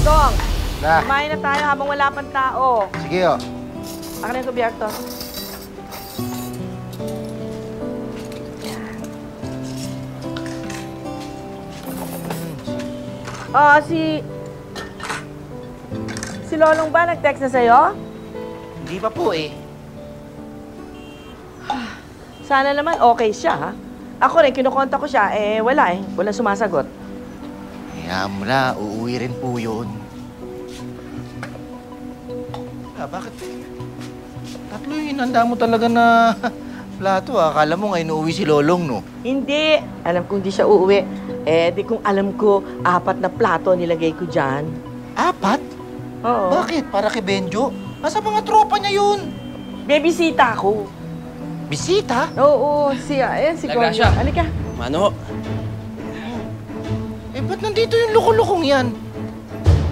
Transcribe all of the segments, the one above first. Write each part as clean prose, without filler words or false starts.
Dong, Na. kumain na tayo habang wala pang tao. Sige, oh. Akin na yung kubyerto. Si Lolong ba nag-text na sa'yo? Hindi pa po eh. Sana naman okay siya, ha? Ako rin, kinukonta ko siya, wala eh. Walang sumasagot. Kaya mo na, uuwi rin po yun. Bakit? Tatlo yung inanda mo talaga na plato, ah. Akala mo nga inuuwi si Lolong, no? Hindi. Alam ko hindi siya uuwi. Di kung alam ko, 4 na plato nilagay ko dyan. 4? Oo. Bakit? Para kay Benjo? Nasa mga tropa niya yun. Bebisita ako. Bisita? Oo, si Gordo. Lagasya. Halika. Mano? Ba't nandito yung luko-lukong yan?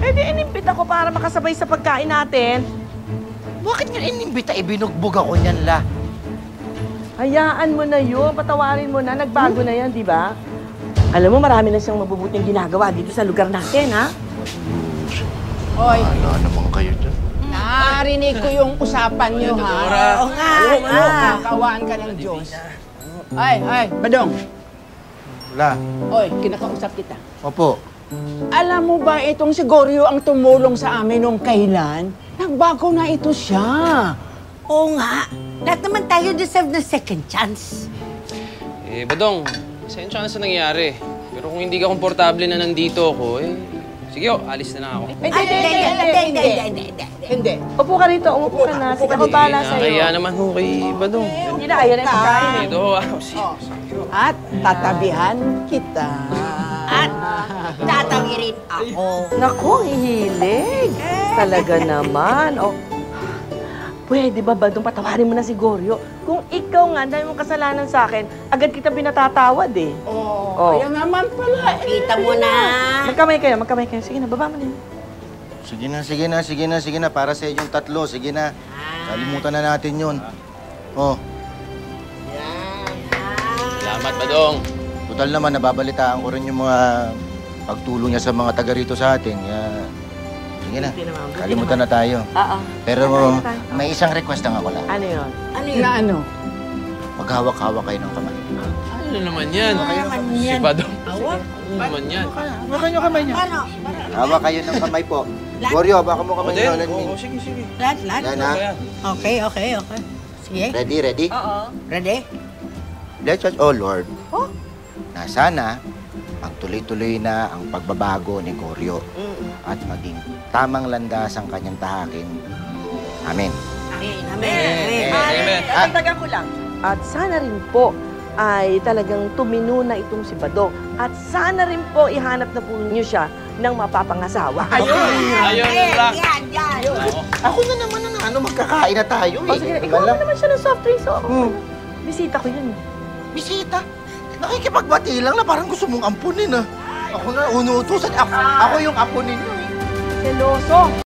Di inimbita ko para makasabay sa pagkain natin. Bakit nga inimbita? Ibinugbog ako niyan, la. Hayaan mo na yun. Patawarin mo na. Nagbago na yan, di ba? Alam mo, marami na siyang mabubuting ginagawa dito sa lugar natin, ha? Hoy, Wala naman kayo dyan. narinig ko yung usapan niyo, ha? Oo nga. Kakawaan ka ng Diyos. Ay, Badong. Wala. Hoy, kinakausap kita. Opo. Alam mo ba itong si Goryo ang tumulong sa amin nung kailan? Nagbago na ito siya. Oo nga. Lahat naman tayo deserve ng second chance. Badong, sensya ka na sa nangyari. Pero kung hindi ka komportable na nandito ako, sige alis na lang ako. Hindi. Upo ka rito. Umupo ka na. Sige ako bala sa'yo. Kaya naman ho kay Badong. Hindi na ayaw na yung pagkain, eh. Dito ako. At tatabihan kita. At tatawirin ako. Naku, hihilig. Talaga naman. Pwede ba, Badong, patawarin mo na si Goryo? Kung ikaw nga, dahil mong kasalanan sa akin, agad kita binatatawad, eh. Oh. Kaya naman pala. Kita mo na. Magkamay kayo. Sige na, baba mo na yun. Sige na. Para sa inyong tatlo, sige na. Kalimutan na natin yun. Oh, Salamat, Badong. total naman, nababalitaan ko rin yung mga pagtulong niya sa mga taga rito sa atin. Sige na, kalimutan na tayo. Oo. Pero Tayo. may isang request lang ako lang. Ano yun? Ano yun? Na ano? Maghawak-hawak kayo ng kamay. Ano naman yan? Si Badong. Ano naman yan? Hawakan niyo kamay niyo. Ano? Hawak kayo ng kamay po. Goryo, hawakan mo kamay niyo. Sige. Lahat? Yan ha. Okay. Sige. Ready? Oo. Ready? Bless us, oh Lord. Na sana magtuloy-tuloy na ang pagbabago ni Goryo at maging tamang landas ang kanyang tahakin. Amen. Amen. Dagdagan ko lang. At sana rin po ay talagang tumino na itong si Badong. At sana rin po ihanap na po niyo siya ng mapapangasawa. Ayun, Rock. Yan. Ako na naman magkakain na tayo eh. Sige, ikaw na naman siya ng soft drinks. Bisita ko yun. Bisita? Nakikipagbati lang na parang gusto mong ampunin ah. Ako na unuutusan. Ako yung apo ninyo eh. Seloso.